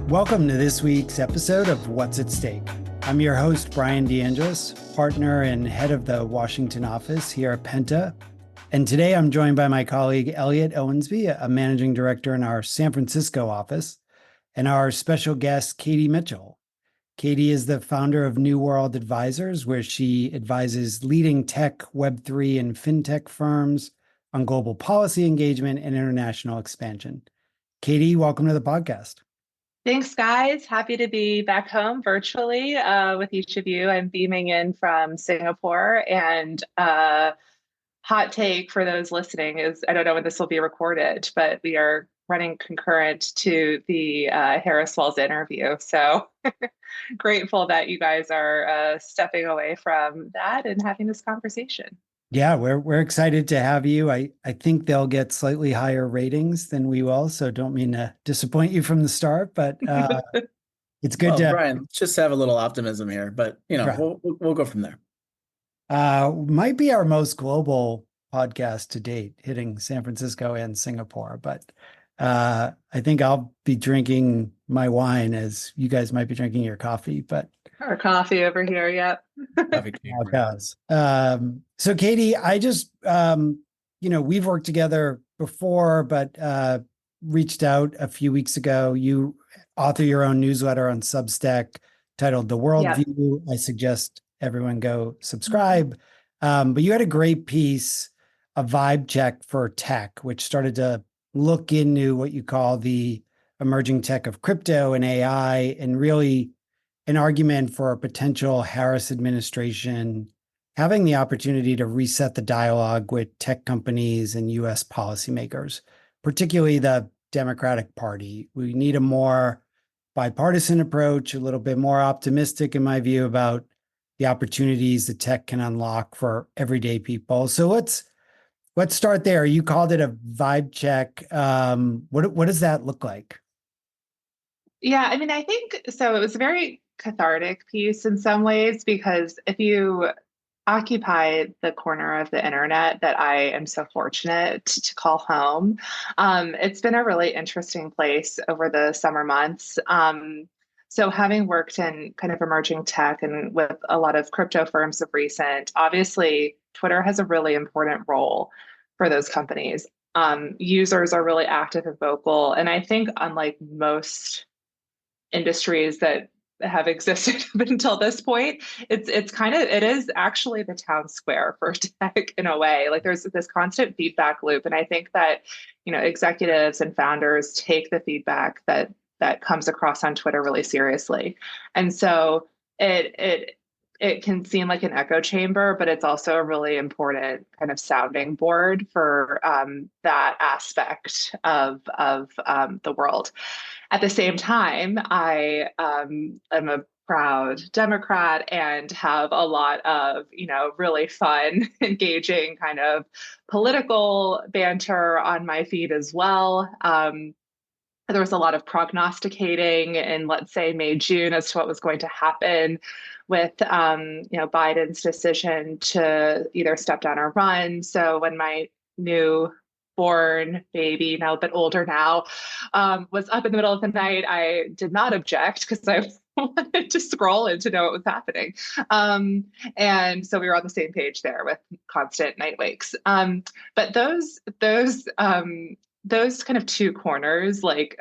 Welcome to this week's episode of What's at Stake. I'm your host, Bryan DeAngelis, partner and head of the Washington office here at Penta. And today I'm joined by my colleague, Elliott Owensby, a managing director in our San Francisco office, and our special guest, Katie Mitchell. Katie is the founder of New World Advisors, where she advises leading tech, Web3, and fintech firms on global policy engagement and international expansion. Katie, welcome to the podcast. Thanks, guys. Happy to be back home virtually with each of you. I'm beaming in from Singapore, and hot take for those listening is, I don't know when this will be recorded, but we are running concurrent to the Harris Walls interview. So grateful that you guys are stepping away from that and having this conversation. Yeah, we're excited to have you. I think they'll get slightly higher ratings than we will, so don't mean to disappoint you from the start, but it's good to Bryan, just have a little optimism here, but right. we'll go from there. Might be our most global podcast to date, hitting San Francisco and Singapore, but I think I'll be drinking my wine as you guys might be drinking your coffee, but our coffee over here, yep. So Katie, I just, we've worked together before, but reached out a few weeks ago. You author your own newsletter on Substack titled The Worldview. I suggest everyone go subscribe. But you had a great piece, a vibe check for tech, which started to look into what you call the emerging tech of crypto and AI, and really an argument for a potential Harris administration having the opportunity to reset the dialogue with tech companies and U.S. policymakers, particularly the Democratic Party. We need a more bipartisan approach, a little bit more optimistic, in my view, about the opportunities that tech can unlock for everyday people. So let's start there. You called it a vibe check. What does that look like? Yeah, I mean, I think so. It was a very cathartic piece in some ways, because if you occupy the corner of the internet that I am so fortunate to call home, it's been a really interesting place over the summer months. So having worked in kind of emerging tech and with a lot of crypto firms of recent, obviously Twitter has a really important role for those companies. Users are really active and vocal. And I think unlike most industries that have existed up until this point, it is actually the town square for tech in a way. Like there's this constant feedback loop. And I think that, executives and founders take the feedback that comes across on Twitter really seriously. And so it can seem like an echo chamber, but it's also a really important kind of sounding board for that aspect of the world. At the same time, I am a proud Democrat and have a lot of, really fun, engaging kind of political banter on my feed as well. There was a lot of prognosticating in, let's say, May, June as to what was going to happen with, Biden's decision to either step down or run. So when my newborn baby, now a bit older now, was up in the middle of the night, I did not object because I wanted to scroll and to know what was happening. And so we were on the same page there with constant night wakes. But those kind of two corners, like,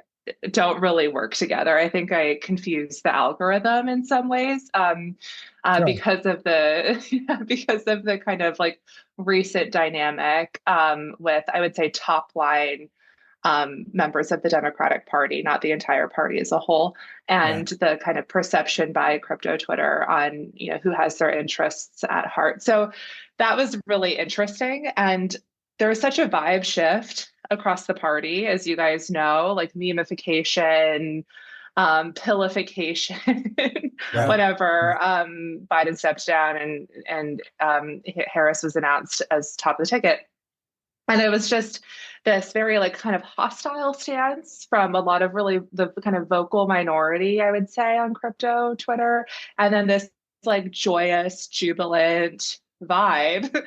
don't really work together. I think I confused the algorithm in some ways Sure. because of the kind of like recent dynamic with, I would say, top line members of the Democratic Party, not the entire party as a whole, and the kind of perception by crypto Twitter on, who has their interests at heart. So that was really interesting. And there was such a vibe shift across the party, as you guys know, like memification, pillification, whatever. Biden stepped down and Harris was announced as top of the ticket. And it was just this very like kind of hostile stance from a lot of really the kind of vocal minority, I would say, on crypto Twitter. And then this like joyous, jubilant vibe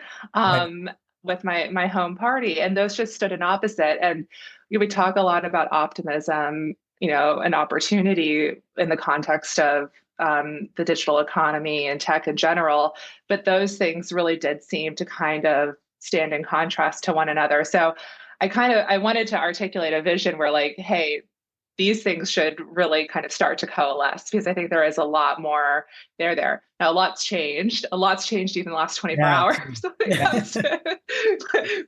with my home party. And those just stood in opposite. And we talk a lot about optimism an opportunity in the context of the digital economy and tech in general. But those things really did seem to kind of stand in contrast to one another. So I wanted to articulate a vision where like, hey, these things should really kind of start to coalesce, because I think there is a lot more there. Now, a lot's changed. A lot's changed even the last 24 hours when it comes to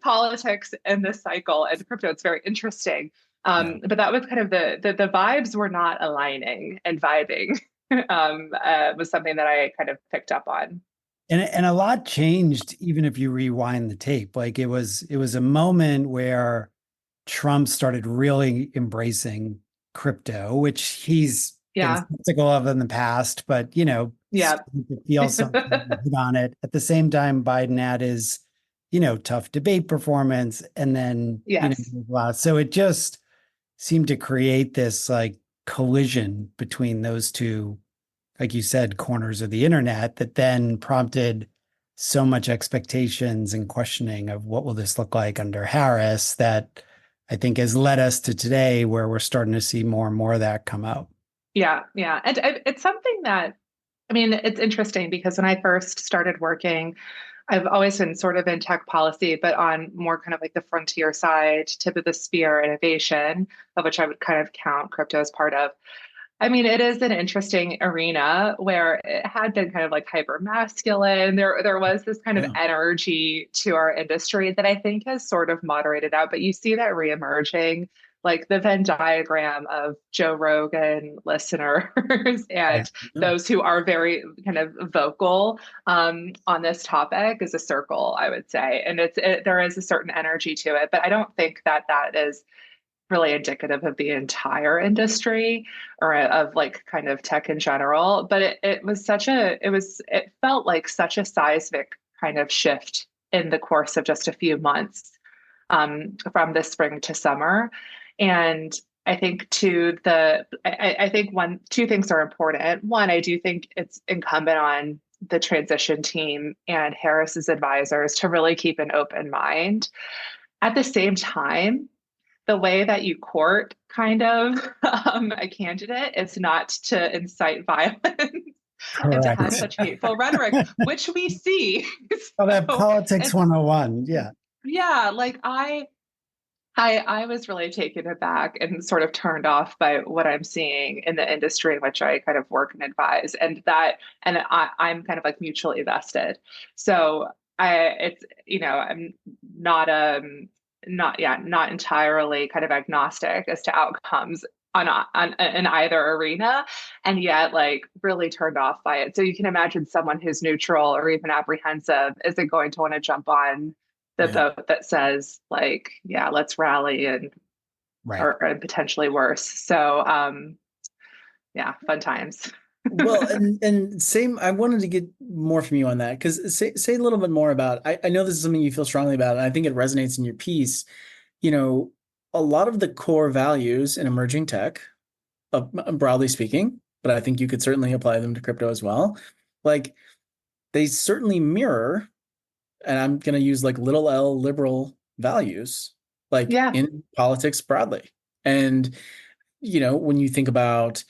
politics and this cycle and crypto. It's very interesting. But that was kind of the vibes were not aligning, and vibing was something that I kind of picked up on. And a lot changed even if you rewind the tape. Like it was a moment where Trump started really embracing crypto, which he's been Yeah. skeptical of in the past, but Yeah. feel something on it. At the same time, Biden had his, tough debate performance, and then Yes. so it just seemed to create this like collision between those two, like you said, corners of the internet that then prompted so much expectations and questioning of what will this look like under Harris, that I think has led us to today where we're starting to see more and more of that come out. Yeah. Yeah. And it's something that, I mean, it's interesting because when I first started working, I've always been sort of in tech policy, but on more kind of like the frontier side, tip of the spear innovation, of which I would kind of count crypto as part of. I mean, it is an interesting arena where it had been kind of like hyper masculine. There was this kind of Yeah. energy to our industry that I think has sort of moderated out, but you see that reemerging, like the Venn diagram of Joe Rogan listeners and those who are very kind of vocal on this topic is a circle, I would say. And there is a certain energy to it, but I don't think that is really indicative of the entire industry or of like kind of tech in general. But it felt like such a seismic kind of shift in the course of just a few months, from the spring to summer. And I think I think two things are important. One, I do think it's incumbent on the transition team and Harris's advisors to really keep an open mind. At the same time, the way that you court kind of a candidate is not to incite violence and to have such hateful rhetoric, which we see. Oh, that politics 101. Yeah. Yeah. Like I was really taken aback and sort of turned off by what I'm seeing in the industry in which I kind of work and advise, and I'm kind of like mutually vested. So I'm not entirely kind of agnostic as to outcomes in either arena, and yet like really turned off by it. So you can imagine someone who's neutral or even apprehensive isn't going to want to jump on the boat that says like, yeah, let's rally and potentially worse. So fun times. Well, and same, I wanted to get more from you on that, because say a little bit more about, I know this is something you feel strongly about, and I think it resonates in your piece. A lot of the core values in emerging tech, broadly speaking, but I think you could certainly apply them to crypto as well. Like they certainly mirror, and I'm going to use like little L liberal values, like in politics broadly. And, when you think about,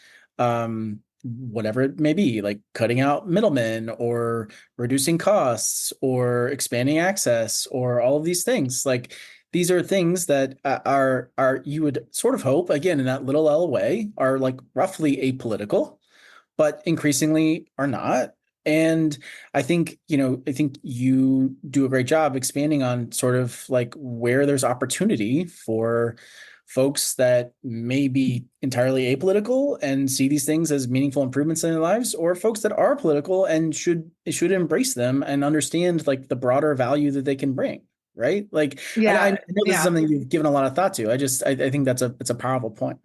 whatever it may be, like cutting out middlemen or reducing costs or expanding access or all of these things, like these are things that are you would sort of hope, again, in that little L way, are like roughly apolitical, but increasingly are not. And I think you do a great job expanding on sort of like where there's opportunity for folks that may be entirely apolitical and see these things as meaningful improvements in their lives, or folks that are political and should embrace them and understand like the broader value that they can bring. Right. Like, I know this is something you've given a lot of thought to. I think it's a powerful point.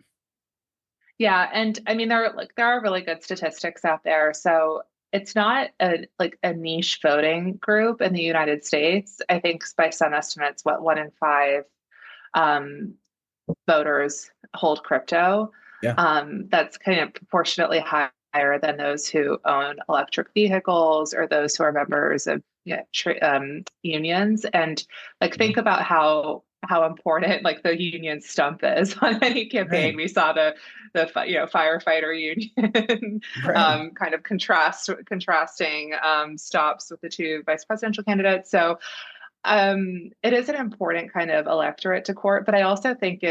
Yeah. And I mean, there are really good statistics out there. So it's not a niche voting group in the United States. I think by some estimates, 1 in 5 voters hold crypto. That's kind of proportionately higher than those who own electric vehicles or those who are members of unions. And like think about how how important like the union stump is on any campaign. Right. We saw the firefighter union Right. kind of contrasting stops with the two vice presidential candidates. So it is an important kind of electorate to court, but I also think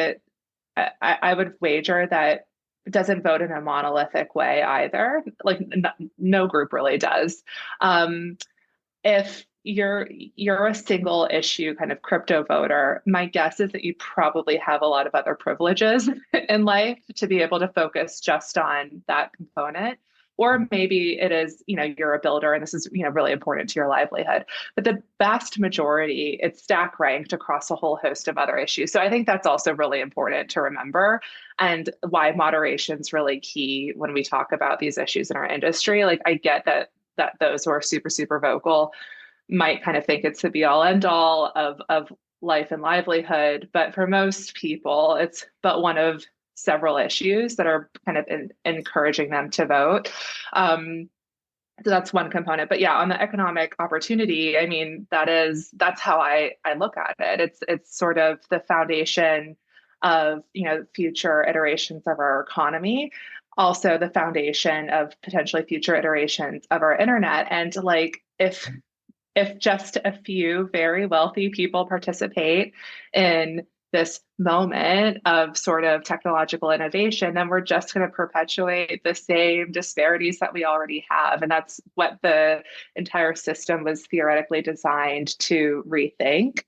I would wager that it doesn't vote in a monolithic way either. Like no group really does. If you're a single issue kind of crypto voter, my guess is that you probably have a lot of other privileges in life to be able to focus just on that component. Or maybe it is, you're a builder and this is, really important to your livelihood. But the vast majority, it's stack ranked across a whole host of other issues. So I think that's also really important to remember, and why moderation is really key when we talk about these issues in our industry. Like I get that those who are super, super vocal might kind of think it's the be all end all of life and livelihood. But for most people, it's but one of several issues that are kind of encouraging them to vote. So that's one component. But yeah, on the economic opportunity, I mean, that's how I look at it. It's sort of the foundation of, future iterations of our economy, also the foundation of potentially future iterations of our internet. And like if just a few very wealthy people participate in this moment of sort of technological innovation, then we're just going to perpetuate the same disparities that we already have. And that's what the entire system was theoretically designed to rethink.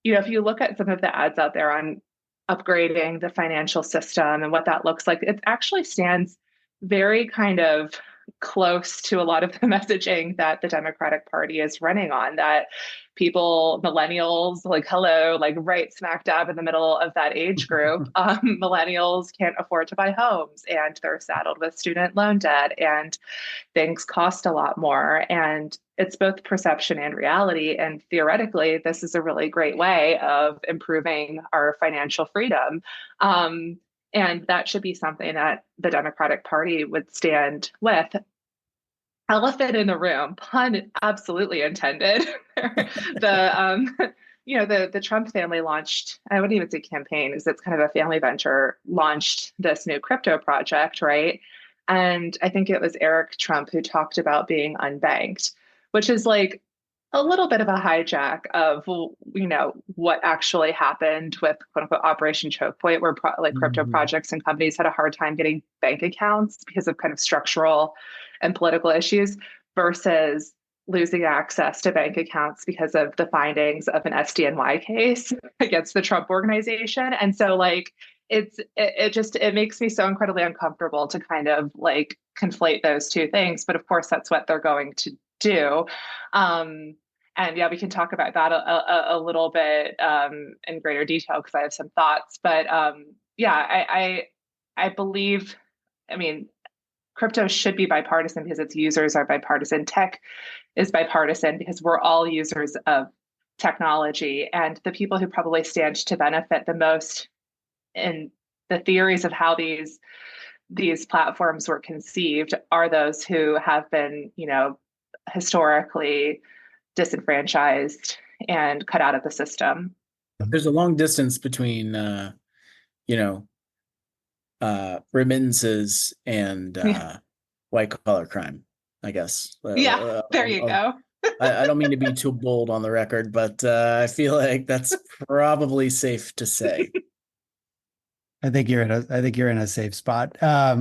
If you look at some of the ads out there on upgrading the financial system and what that looks like, it actually stands very kind of close to a lot of the messaging that the Democratic Party is running on, that people, millennials, like, hello, like right smack dab in the middle of that age group, millennials can't afford to buy homes and they're saddled with student loan debt and things cost a lot more. And it's both perception and reality. And theoretically, this is a really great way of improving our financial freedom. And that should be something that the Democratic Party would stand with. Elephant in the room, pun absolutely intended. The Trump family launched, I wouldn't even say campaign, because it's kind of a family venture, launched this new crypto project, right? And I think it was Eric Trump who talked about being unbanked, which is like a little bit of a hijack of, what actually happened with quote unquote Operation Choke Point, where crypto projects and companies had a hard time getting bank accounts because of kind of structural and political issues, versus losing access to bank accounts because of the findings of an SDNY case against the Trump organization. And so like, it makes me so incredibly uncomfortable to kind of like conflate those two things. But of course, that's what they're going to do. And yeah, we can talk about that a little bit in greater detail because I have some thoughts. But I believe, I mean, crypto should be bipartisan because its users are bipartisan. Tech is bipartisan because we're all users of technology. And the people who probably stand to benefit the most in the theories of how these platforms were conceived are those who have been, historically disenfranchised and cut out of the system. There's a long distance between, remittances and white collar crime, I guess. Yeah, there you go. I don't mean to be too bold on the record, but I feel like that's probably safe to say. I think you're in a safe spot. I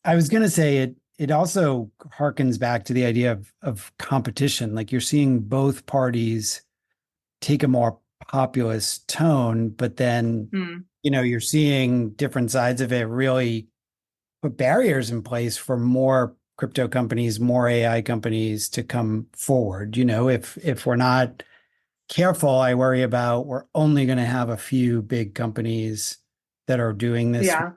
was going to say it also harkens back to the idea of competition. Like you're seeing both parties take a more populist tone, but then, you're seeing different sides of it really put barriers in place for more crypto companies, more AI companies to come forward. If we're not careful, I worry about we're only going to have a few big companies that are doing this. Yeah.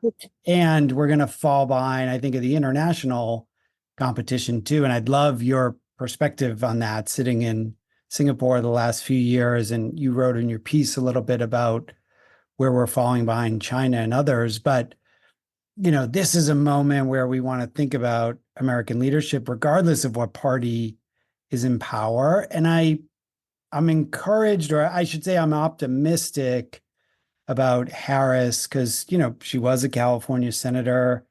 And we're going to fall behind, I think, of the international competition too. And I'd love your perspective on that, sitting in Singapore the last few years. And you wrote in your piece a little bit about where we're falling behind China and others. But, this is a moment where we want to think about American leadership, regardless of what party is in power. And I I'm encouraged, or I should say I'm optimistic about Harris because, she was a California senator.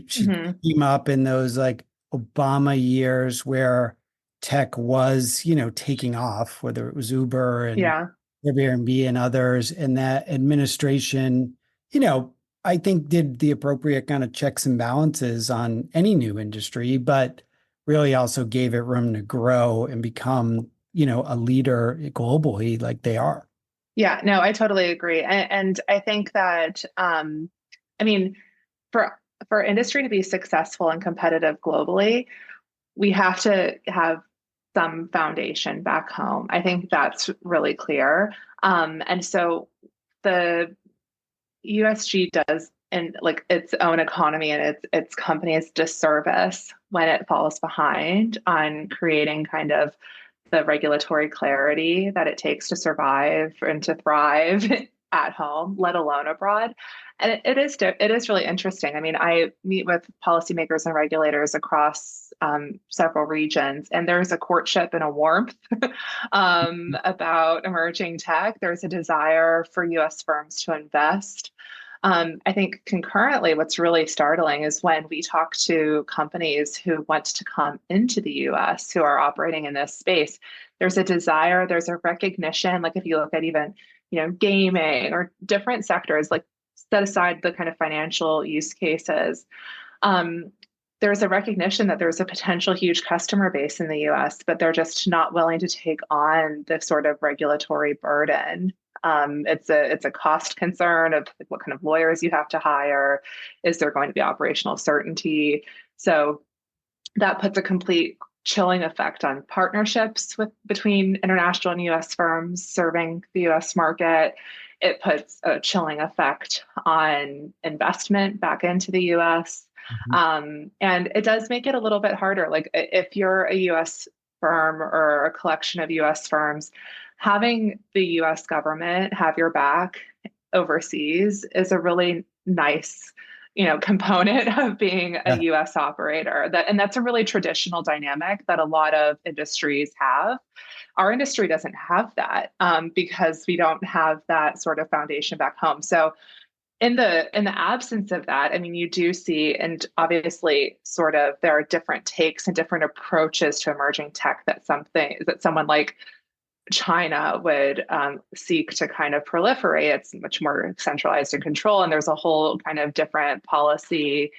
She Hmm. came up in those like Obama years where tech was, taking off, whether it was Uber and Yeah. Airbnb and others. And that administration, I think did the appropriate kind of checks and balances on any new industry, but really also gave it room to grow and become, a leader globally like they are. Yeah, no, I totally agree. And I think that, I mean, for industry to be successful and competitive globally, we have to have some foundation back home. I think that's really clear. And so the USG does in like its own economy and its companies disservice when it falls behind on creating kind of the regulatory clarity that it takes to survive and to thrive at home, let alone abroad. And it is really interesting. I mean, I meet with policymakers and regulators across several regions, and there's a courtship and a warmth about emerging tech. There's a desire for U.S. firms to invest. I think concurrently, what's really startling is when we talk to companies who want to come into the US who are operating in this space, there's a desire, there's a recognition. Like if you look at even, gaming or different sectors, like set aside the kind of financial use cases, um, there's a recognition that there's a potential huge customer base in the US, but they're just not willing to take on the sort of regulatory burden. It's a cost concern of what kind of lawyers you have to hire. Is there going to be operational certainty? So that puts a complete chilling effect on partnerships between international and US firms serving the US market. It puts a chilling effect on investment back into the US. Mhm. And it does make it a little bit harder. Like if you're a US firm or a collection of US firms, having the US government have your back overseas is a really nice component of being a Yeah. US operator. And that's a really traditional dynamic that a lot of industries have. Our industry doesn't have that because we don't have that sort of foundation back home. So in the absence of that, I mean, you do see, and obviously sort of there are different takes and different approaches to emerging tech that someone like China would seek to kind of proliferate. It's much more centralized and control, and there's a whole kind of different policy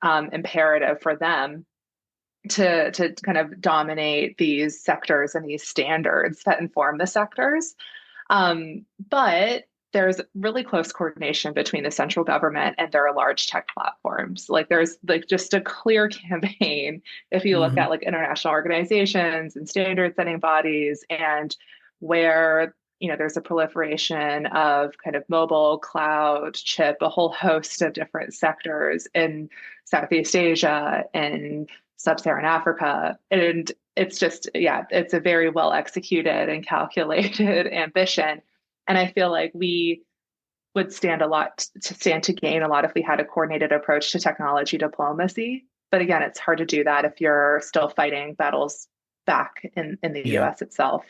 imperative for them to kind of dominate these sectors and these standards that inform the sectors. But there's really close coordination between the central government and their large tech platforms. Like there's like just a clear campaign if you look Mhm. at like international organizations and standard setting bodies and where there's a proliferation of kind of mobile, cloud, chip, a whole host of different sectors in Southeast Asia and sub-Saharan Africa. And it's just, yeah, it's a very well executed and calculated ambition. And I feel like we would stand to gain a lot if we had a coordinated approach to technology diplomacy. But again, it's hard to do that if you're still fighting battles back in the Yeah. US itself.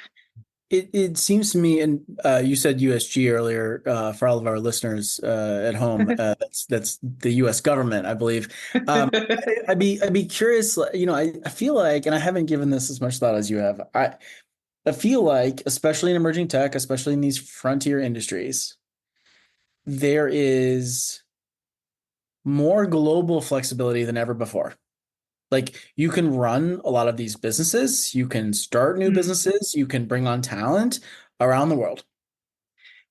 It seems to me, and you said USG earlier, for all of our listeners at home, that's the U.S. government, I believe. I'd be curious. I feel like, and I haven't given this as much thought as you have. I feel like, especially in emerging tech, especially in these frontier industries, there is more global flexibility than ever before. Like you can run a lot of these businesses, you can start new Mm, businesses, you can bring on talent around the world.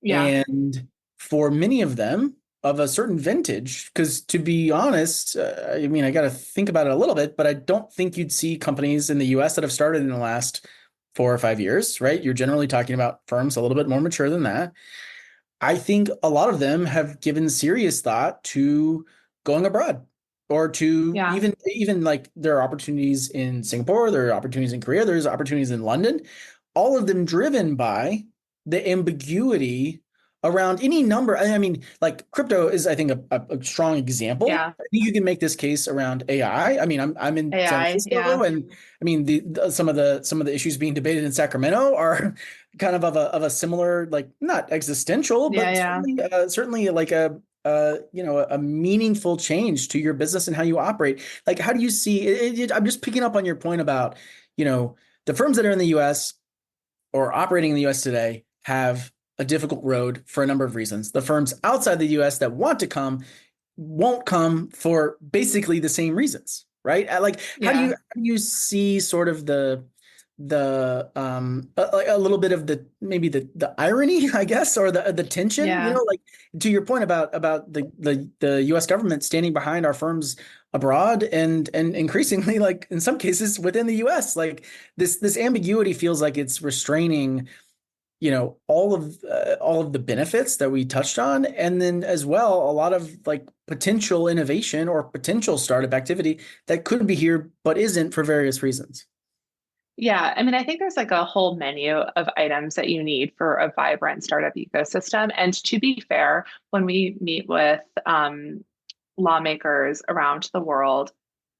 yeah. And for many of them of a certain vintage, because to be honest, I mean, I got to think about it a little bit, but I don't think you'd see companies in the US that have started in the last 4 or 5 years, right? You're generally talking about firms a little bit more mature than that. I think a lot of them have given serious thought to going abroad or to Yeah. even like there are opportunities in Singapore, there are opportunities in Korea, there's opportunities in London, all of them driven by the ambiguity around any number. I mean, like crypto is, I think, a strong example. Yeah. I think you can make this case around AI. I mean, I'm in San AI, Francisco, yeah. and I mean some of the issues being debated in Sacramento are kind of a similar, like not existential, Yeah, but yeah. certainly like a meaningful change to your business and how you operate. Like, how do you see it? I'm just picking up on your point about, the firms that are in the US or operating in the US today have a difficult road for a number of reasons. The firms outside the US that want to come won't come for basically the same reasons, right? Like, how do you see sort of a little bit of the irony, I guess, or the tension, Yeah. like to your point about the US government standing behind our firms abroad and increasingly, like in some cases within the US, like this ambiguity feels like it's restraining all of the benefits that we touched on, and then as well a lot of like potential innovation or potential startup activity that could be here but isn't for various reasons. Yeah, I mean, I think there's like a whole menu of items that you need for a vibrant startup ecosystem. And to be fair, when we meet with lawmakers around the world,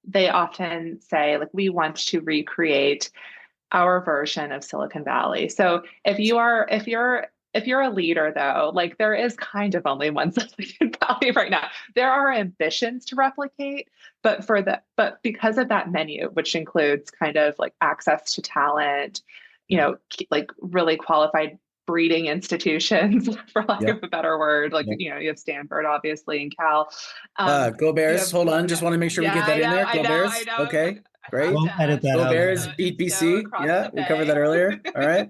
they often say, like, we want to recreate our version of Silicon Valley. So if you're a leader though, like there is kind of only one Silicon Valley right now. There are ambitions to replicate, but because of that menu, which includes kind of like access to talent, like really qualified breeding institutions, for lack Yep. of a better word, like Yep. you have Stanford, obviously, and Cal. Go You Bears. have, Hold on. Just want to make sure we yeah, get that I in know, there. I Go know, I Bears. know. Okay. I have Great. We'll to edit that Go out snow, Bears. later. Beat snow BC. across Yeah, the we covered that bay. earlier. All right.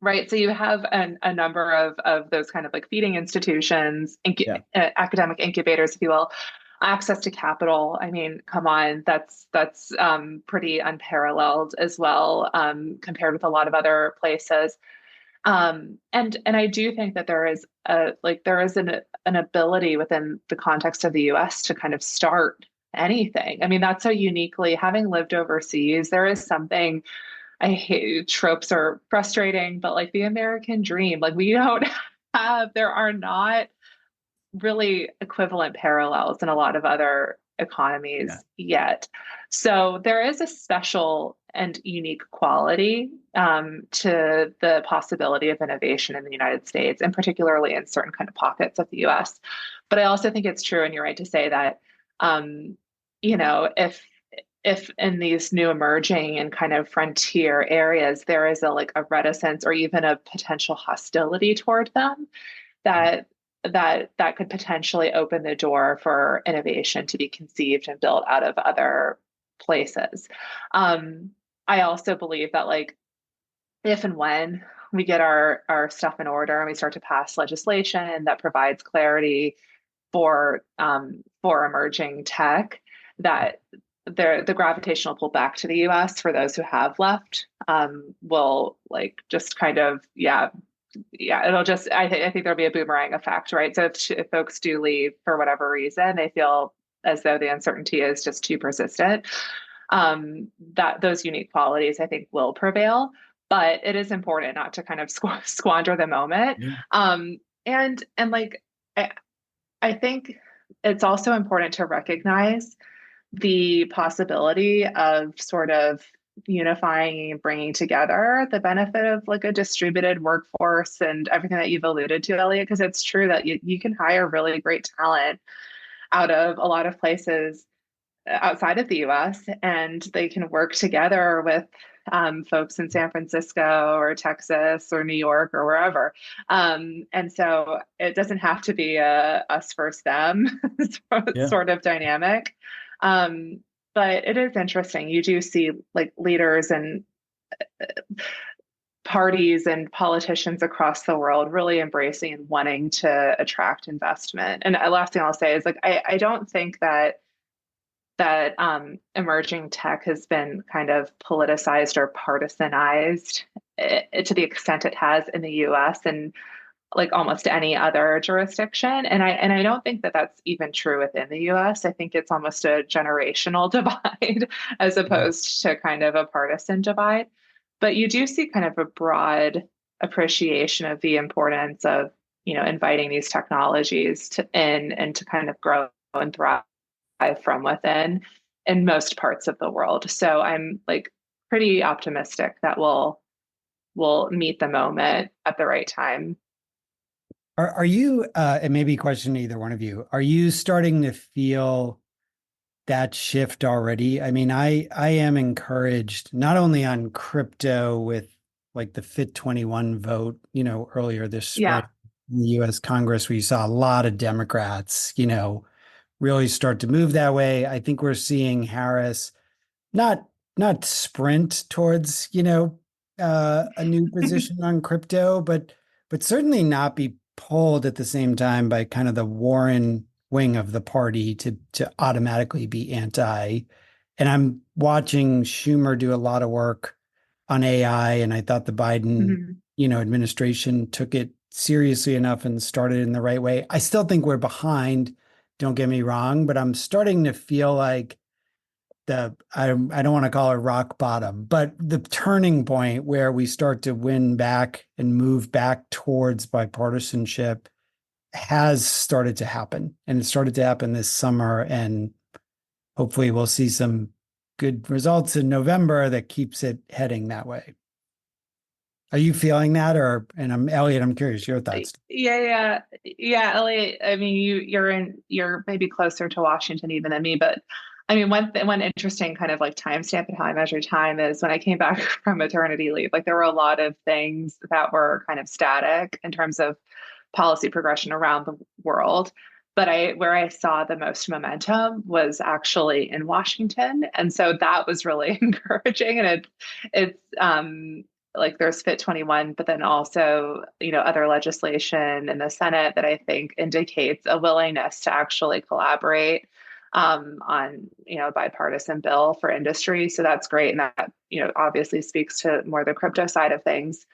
Right. So you have a number of those kind of like feeding institutions, Yeah. academic incubators, if you will, access to capital. I mean, come on, that's pretty unparalleled as well, compared with a lot of other places. And I do think that there is an ability within the context of the US to kind of start anything. I mean, that's so uniquely, having lived overseas, there is something. I hate, tropes are frustrating, but like the American dream, like we don't there are not really equivalent parallels in a lot of other economies Yeah. yet. So there is a special and unique quality to the possibility of innovation in the United States, and particularly in certain kind of pockets of the US. But I also think it's true, and you're right to say that, if in these new emerging and kind of frontier areas there is a reticence or even a potential hostility toward them, that that could potentially open the door for innovation to be conceived and built out of other places. I also believe that, like, if and when we get our stuff in order and we start to pass legislation that provides clarity for emerging tech, that the gravitational pull back to the US for those who have left will, like, just kind of, it'll just, I think there'll be a boomerang effect, right? So if folks do leave for whatever reason, they feel as though the uncertainty is just too persistent, that those unique qualities, I think, will prevail. But it is important not to kind of squander the moment. Yeah. And like, I think it's also important to recognize the possibility of sort of unifying and bringing together the benefit of like a distributed workforce and everything that you've alluded to, Elliott, because it's true that you can hire really great talent out of a lot of places outside of the US, and they can work together with folks in San Francisco or Texas or New York or wherever. And so it doesn't have to be a us versus them Yeah. sort of dynamic. But it is interesting. You do see like leaders and parties and politicians across the world really embracing and wanting to attract investment. And the last thing I'll say is, like, I don't think that emerging tech has been kind of politicized or partisanized to the extent it has in the US and like almost any other jurisdiction. And I don't think that that's even true within the US. I think it's almost a generational divide as opposed to kind of a partisan divide. But you do see kind of a broad appreciation of the importance of, inviting these technologies in and to kind of grow and thrive from within in most parts of the world. So I'm like pretty optimistic that we'll meet the moment at the right time. Are you, and maybe a question to either one of you, are you starting to feel that shift already? I mean, I am encouraged not only on crypto with like the Fit 21 vote, earlier this spring Yeah. in the US Congress, where you saw a lot of Democrats, really start to move that way. I think we're seeing Harris not sprint towards, a new position on crypto, but certainly not be pulled at the same time by kind of the Warren wing of the party to automatically be anti. And I'm watching Schumer do a lot of work on AI, and I thought the Biden, Mhm. Administration took it seriously enough and started in the right way. I still think we're behind, don't get me wrong, but I'm starting to feel like I don't want to call it rock bottom, but the turning point where we start to win back and move back towards bipartisanship has started to happen. And it started to happen this summer. And hopefully we'll see some good results in November that keeps it heading that way. Are you feeling that? And Elliott, I'm curious, your thoughts. Yeah, Elliot. I mean, you're maybe closer to Washington even than me, but I mean, one interesting kind of like timestamp and how I measure time is when I came back from maternity leave. Like there were a lot of things that were kind of static in terms of policy progression around the world. But where I saw the most momentum was actually in Washington, and so that was really encouraging. And it's like there's Fit 21, but then also, other legislation in the Senate that I think indicates a willingness to actually collaborate on, a bipartisan bill for industry. So that's great. And that, obviously speaks to more the crypto side of things.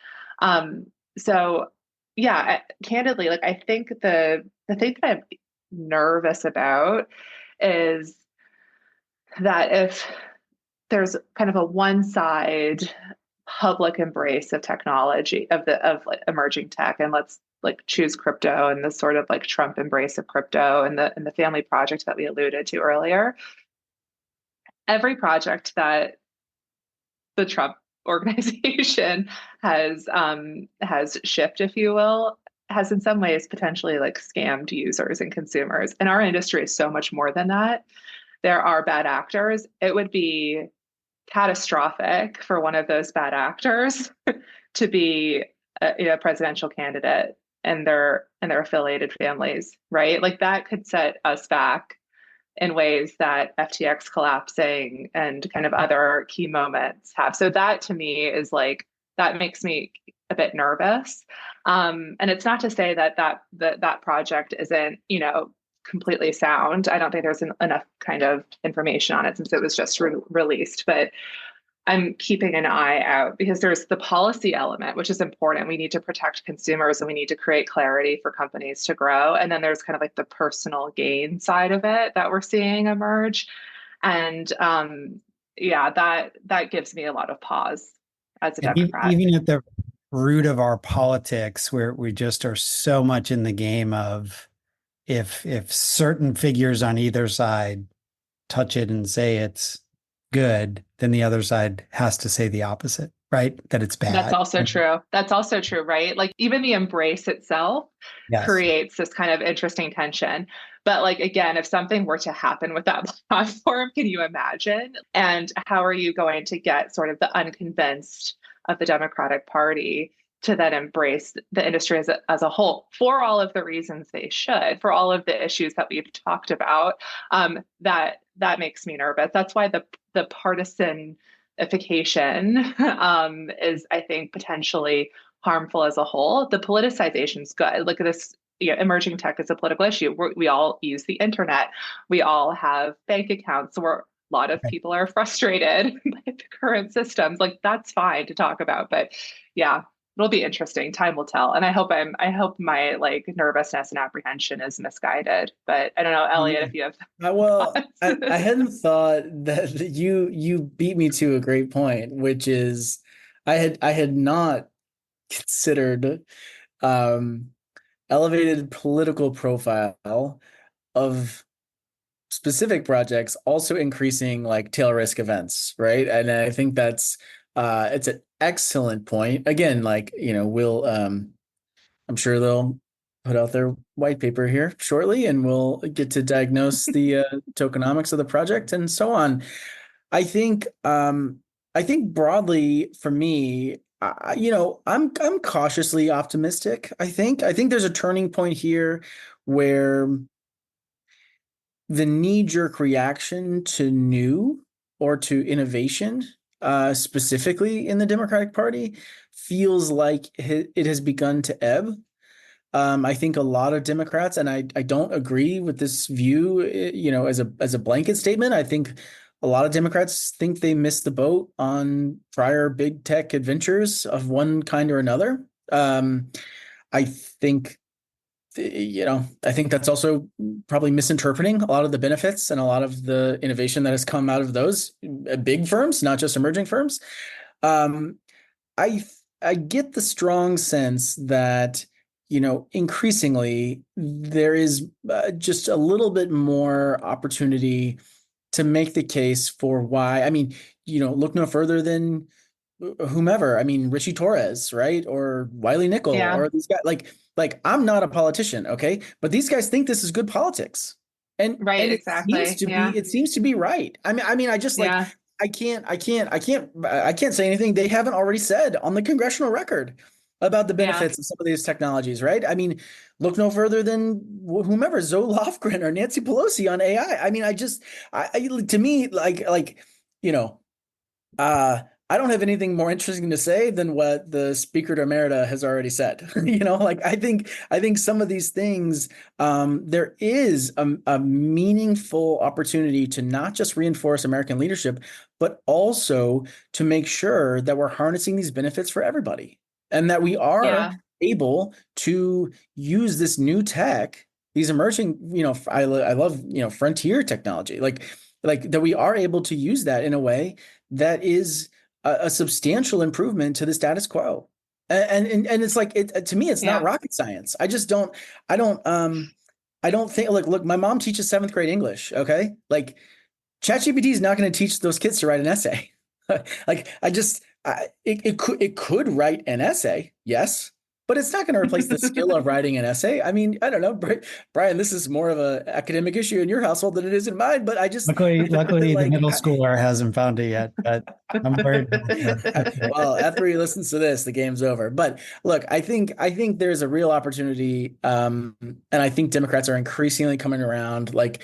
So yeah, candidly, like I think the thing that I'm nervous about is that if there's kind of a one side public embrace of technology of like emerging tech, and let's like choose crypto and the sort of like Trump embrace of crypto and the family project that we alluded to earlier. Every project that the Trump organization has shipped, if you will, has in some ways potentially like scammed users and consumers. And our industry is so much more than that. There are bad actors. It would be catastrophic for one of those bad actors to be a presidential candidate and their affiliated families, right? Like that could set us back in ways that FTX collapsing and kind of other key moments have. So that to me is like that makes me a bit nervous. And it's not to say that project isn't, completely sound. I don't think there's enough kind of information on it since it was just released, but I'm keeping an eye out because there's the policy element, which is important. We need to protect consumers and we need to create clarity for companies to grow. And then there's kind of like the personal gain side of it that we're seeing emerge. And yeah, that gives me a lot of pause as a Democrat. Even at the root of our politics, where we just are so much in the game of if certain figures on either side touch it and say it's good, then the other side has to say the opposite, right? That it's bad. That's also true. That's also true, right? Like even the embrace itself creates this kind of interesting tension. But like, again, if something were to happen with that platform, can you imagine? And how are you going to get sort of the unconvinced of the Democratic Party to then embrace the industry as a whole for all of the reasons they should, for all of the issues that we've talked about? That makes me nervous. That's why the partisanification is, I think, potentially harmful as a whole. The politicization is good. Look at this. Emerging tech is a political issue. We all use the internet. We all have bank accounts. So a lot of people are frustrated by the current systems. Like that's fine to talk about, but yeah, it'll be interesting. Time will tell. And I hope my like nervousness and apprehension is misguided. But I don't know, Elliott, if you have. Well, I hadn't thought that you beat me to a great point, which is I had not considered um, elevated political profile of specific projects also increasing like tail risk events, right? And I think that's it's an excellent point. Again, like, we'll I'm sure they'll put out their white paper here shortly, and we'll get to diagnose the tokenomics of the project and so on. I think I think broadly for me, I'm cautiously optimistic. I think there's a turning point here where the knee-jerk reaction to new or to innovation, specifically in the Democratic Party, feels like it has begun to ebb. I think a lot of Democrats, and I don't agree with this view, as a blanket statement. I think a lot of Democrats think they missed the boat on prior big tech adventures of one kind or another. I think I think that's also probably misinterpreting a lot of the benefits and a lot of the innovation that has come out of those big firms, not just emerging firms. Um, I I get the strong sense that increasingly there is just a little bit more opportunity to make the case for why. I mean, look no further than whomever. I mean, Richie Torres, right? Or Wiley Nickel, Yeah. or these guys. Like I'm not a politician, okay? But these guys think this is good politics. And Right. it seems Exactly. to Yeah. be right. I mean, I just like Yeah. I can't say anything they haven't already said on the congressional record about the Yeah. benefits of some of these technologies, right? I mean, look no further than whomever, Zoe Lofgren or Nancy Pelosi on AI. I mean, to me, you know, I don't have anything more interesting to say than what the Speaker Emerita has already said. Like I think some of these things, there is a meaningful opportunity to not just reinforce American leadership, but also to make sure that we're harnessing these benefits for everybody, and that we are Yeah. able to use this new tech, these emerging, I love, frontier technology, like that we are able to use that in a way that is a substantial improvement to the status quo. And it's like, to me, it's not Yeah. rocket science. I don't I don't think, look, my mom teaches 7th grade English. Okay. Like ChatGPT is not going to teach those kids to write an essay. Like it could write an essay. Yes. But it's not going to replace the skill of writing an essay. I mean, I don't know, Bryan, this is more of an academic issue in your household than it is in mine, but I just, Luckily, the like, middle schooler hasn't found it yet, but I'm worried. well, after he listens to this, the game's over. But look, I think there's a real opportunity, and I think Democrats are increasingly coming around. Like,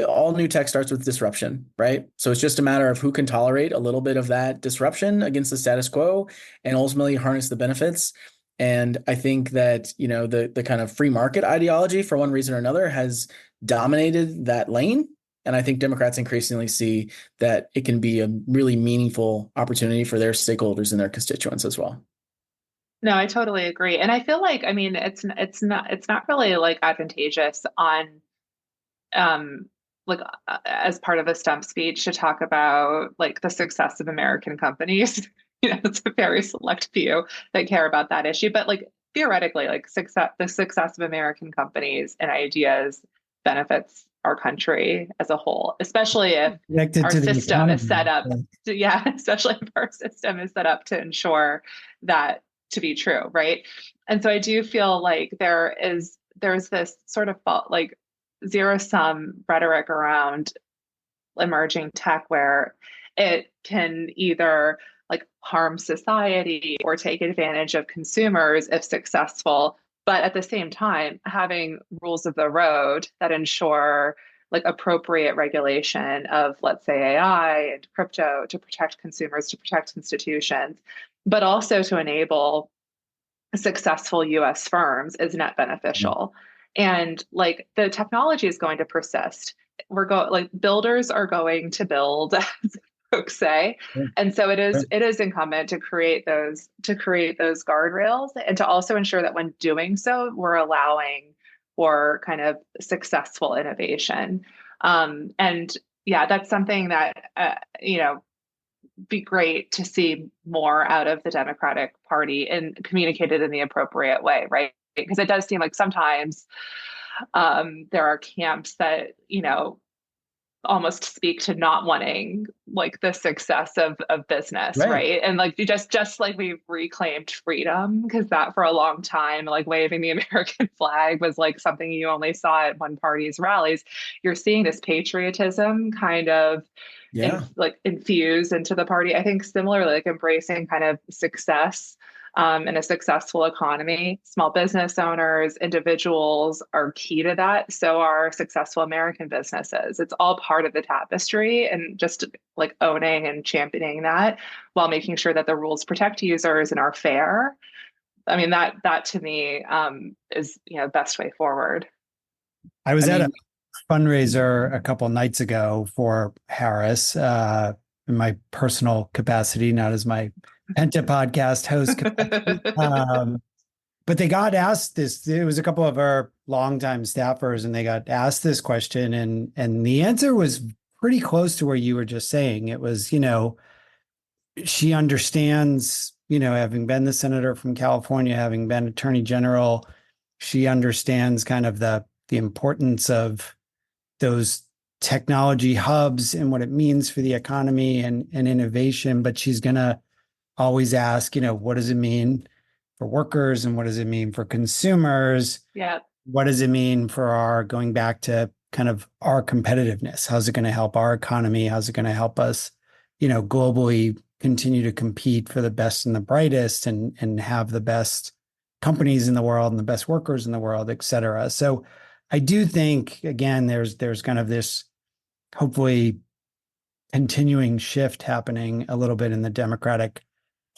all new tech starts with disruption, right? So it's just a matter of who can tolerate a little bit of that disruption against the status quo and ultimately harness the benefits. And I think that, the kind of free market ideology, for one reason or another, has dominated that lane. And I think Democrats increasingly see that it can be a really meaningful opportunity for their stakeholders and their constituents as well. No, I totally agree. And I feel like, I mean, it's not really like advantageous on like as part of a stump speech to talk about like the success of American companies. It's a very select few that care about that issue. But like theoretically, like the success of American companies and ideas benefits our country as a whole, especially if Connected our to the system is economy. set up especially if our system is set up to ensure that to be true, right? And so I do feel like there's this sort of like zero sum rhetoric around emerging tech where it can either like harm society or take advantage of consumers if successful, but at the same time having rules of the road that ensure like appropriate regulation of, let's say, AI and crypto to protect consumers, to protect institutions, but also to enable successful US firms is net beneficial. And like the technology is going to persist. Like builders are going to build, as folks say. Sure. And so it Sure. is incumbent to create those guardrails and to also ensure that when doing so, we're allowing for kind of successful innovation. And yeah, that's something that be great to see more out of the Democratic Party and communicated in the appropriate way, right? Because it does seem like sometimes there are camps that, almost speak to not wanting like the success of business, right? And like just like we reclaimed freedom, because that for a long time, like waving the American flag was like something you only saw at one party's rallies. You're seeing this patriotism kind of infused into the party. I think similarly, like embracing kind of success in a successful economy. Small business owners, individuals are key to that. So are successful American businesses. It's all part of the tapestry, and just like owning and championing that while making sure that the rules protect users and are fair. I mean, that to me is, best way forward. I was at a fundraiser a couple nights ago for Harris in my personal capacity, not as my Penta podcast host. But they got asked this. It was a couple of our longtime staffers, and they got asked this question, and the answer was pretty close to where you were just saying. It was, she understands, having been the senator from California, having been attorney general, she understands kind of the importance of those technology hubs and what it means for the economy and innovation. But she's going to always ask, what does it mean for workers, and what does it mean for consumers? Yeah. What does it mean for our going back to kind of our competitiveness? How's it going to help our economy? How's it going to help us, globally continue to compete for the best and the brightest, and have the best companies in the world and the best workers in the world, et cetera. So I do think, again, there's kind of this hopefully continuing shift happening a little bit in the Democratic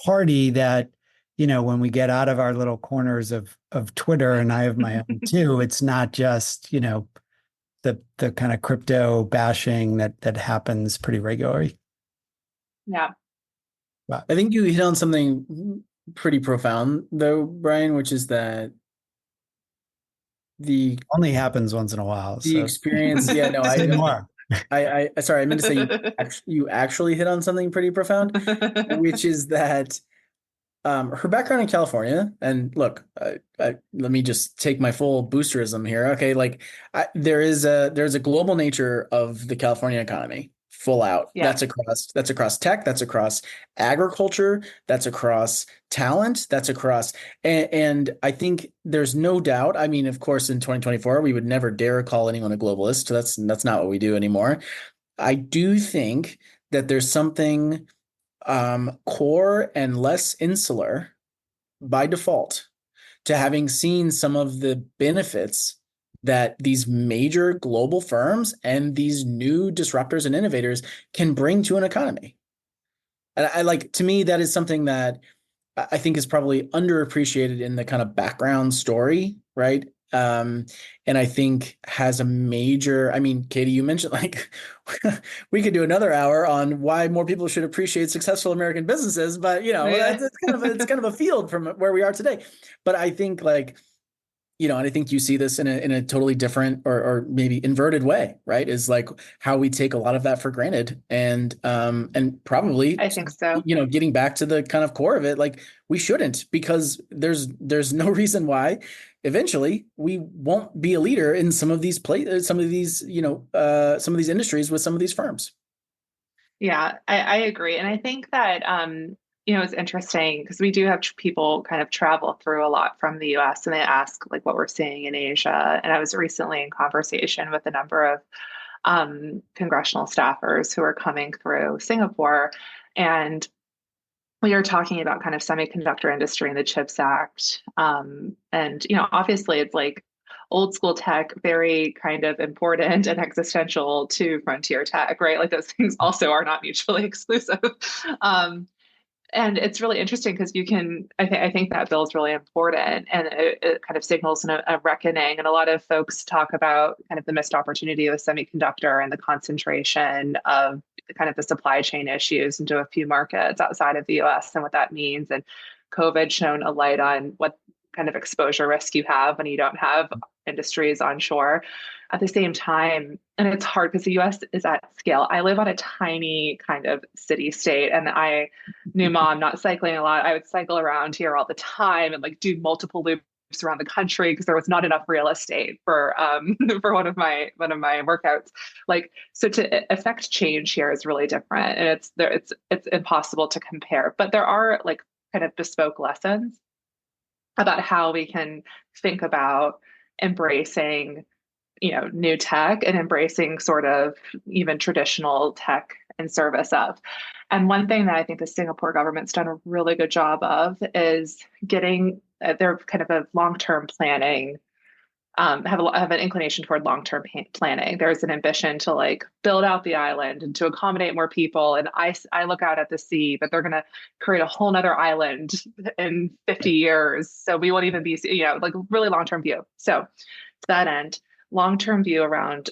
Party, that, when we get out of our little corners of Twitter, and I have my own too, it's not just, the kind of crypto bashing that happens pretty regularly. Yeah. But I think you hit on something pretty profound though, Bryan, which is that the only happens once in a while. The experience. Yeah, no, say more. I sorry, I meant to say you actually hit on something pretty profound, which is that her background in California, and look, let me just take my full boosterism here. Okay, like there's a global nature of the California economy, full out. Yeah. That's across tech, that's across agriculture, that's across talent, that's across, and I think there's no doubt. I mean, of course, in 2024, we would never dare call anyone a globalist. That's not what we do anymore. I do think that there's something core and less insular by default to having seen some of the benefits that these major global firms and these new disruptors and innovators can bring to an economy. And to me, that is something that I think is probably underappreciated in the kind of background story, right? And I think has a major, Katie, you mentioned we could do another hour on why more people should appreciate successful American businesses, but it's kind of a field from where we are today. But I think and I think you see this in a totally different or maybe inverted way, right? Is like how we take a lot of that for granted, and probably, I think so. Getting back to the kind of core of it, like we shouldn't, because there's no reason why eventually we won't be a leader in some of these industries with some of these firms. Yeah, I agree. And I think that, it's interesting because we do have people kind of travel through a lot from the US, and they ask like what we're seeing in Asia. And I was recently in conversation with a number of congressional staffers who are coming through Singapore, and we are talking about kind of semiconductor industry and the CHIPS Act. And, obviously it's like old school tech, very kind of important and existential to frontier tech, right? Like those things also are not mutually exclusive. And it's really interesting because I think that bill is really important, and it kind of signals a reckoning. And a lot of folks talk about kind of the missed opportunity with semiconductor and the concentration of kind of the supply chain issues into a few markets outside of the US and what that means. And COVID shone a light on what kind of exposure risk you have when you don't have industries onshore. At the same time, and it's hard because the US is at scale. I live on a tiny kind of city state, and I knew mom not cycling a lot. I would cycle around here all the time and like do multiple loops around the country because there was not enough real estate for for one of my workouts. Like, so to affect change here is really different, and it's impossible to compare. But there are like kind of bespoke lessons about how we can think about embracing, new tech and embracing sort of even traditional tech in service of. And one thing that I think the Singapore government's done a really good job of is getting their kind of a long-term planning, have an inclination toward long-term planning. There's an ambition to like build out the island and to accommodate more people. And I look out at the sea, but they're going to create a whole nother island in 50 years. So we won't even be, like really long-term view. So to that end, long-term view around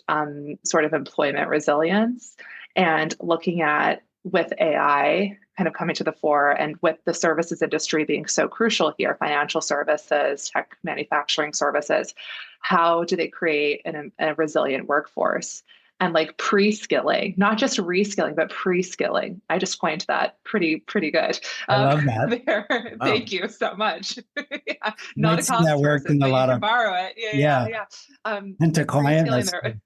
sort of employment resilience and looking at with AI kind of coming to the fore and with the services industry being so crucial here, financial services, tech manufacturing services, how do they create a resilient workforce? And like pre-skilling, not just reskilling, but pre-skilling. I just coined that pretty good. I love that. There. Wow. Thank you so much. Yeah. Might Not a see cost that worked person, in a but lot you of- can borrow it. Yeah. Penta client. Pre-skilling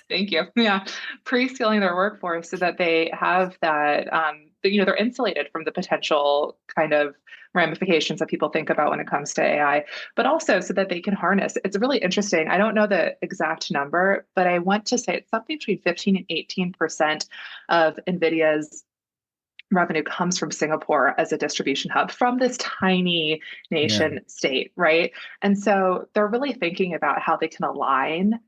Thank you. Yeah. Pre-skilling their workforce so that they have that, they're insulated from the potential kind of ramifications that people think about when it comes to AI, but also so that they can harness. It's really interesting. I don't know the exact number, but I want to say it's something between 15 and 18% of NVIDIA's revenue comes from Singapore as a distribution hub from this tiny nation state, right? And so they're really thinking about how they can align,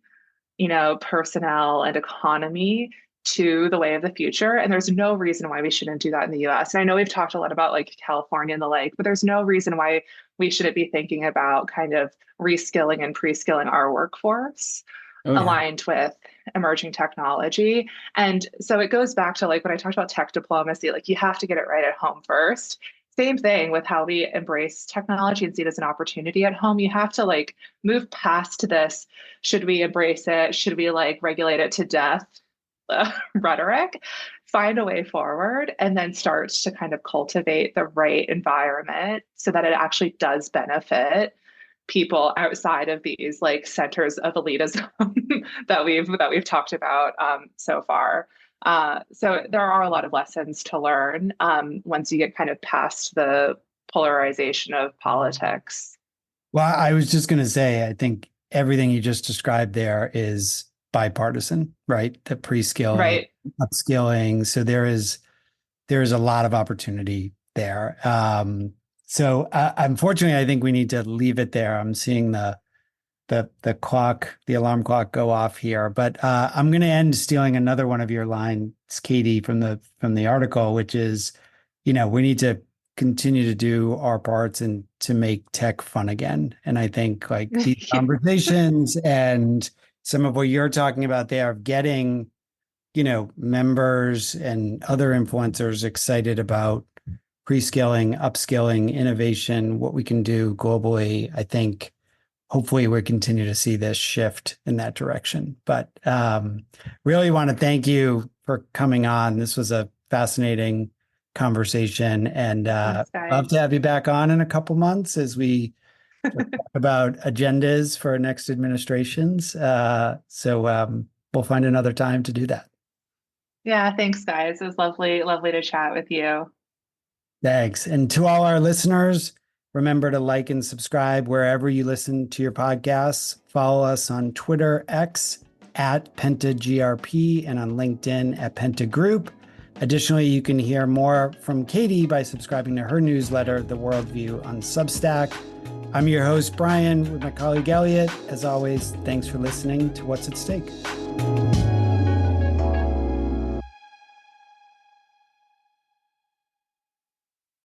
personnel and economy to the way of the future. And there's no reason why we shouldn't do that in the US. And I know we've talked a lot about like California and the like, but there's no reason why we shouldn't be thinking about kind of reskilling and pre-skilling our workforce aligned with emerging technology. And so it goes back to like when I talked about tech diplomacy, like you have to get it right at home first. Same thing with how we embrace technology and see it as an opportunity at home. You have to like move past this. Should we embrace it? Should we like regulate it to death? Rhetoric, find a way forward, and then start to kind of cultivate the right environment so that it actually does benefit people outside of these like centers of elitism that we've talked about so far. So there are a lot of lessons to learn once you get kind of past the polarization of politics. Well, I was just going to say, I think everything you just described there is bipartisan, right? The pre-skilling, right, upskilling. So there is a lot of opportunity there. So unfortunately, I think we need to leave it there. I'm seeing the clock, the alarm clock go off here, but I'm going to end stealing another one of your lines, Katie, from the article, which is, we need to continue to do our parts and to make tech fun again. And I think like these conversations and some of what you're talking about there of getting, members and other influencers excited about pre-skilling, upskilling, innovation, what we can do globally. I think hopefully we'll continue to see this shift in that direction. But really want to thank you for coming on. This was a fascinating conversation, and love to have you back on in a couple months as we talk about agendas for next administrations. So we'll find another time to do that. Yeah, thanks, guys. It was lovely to chat with you. Thanks. And to all our listeners, remember to like and subscribe wherever you listen to your podcasts. Follow us on Twitter, X @PentaGRP, and on LinkedIn @PentaGroup. Additionally, you can hear more from Katie by subscribing to her newsletter, The Worldview, on Substack. I'm your host, Bryan, with my colleague, Elliott. As always, thanks for listening to What's at Stake.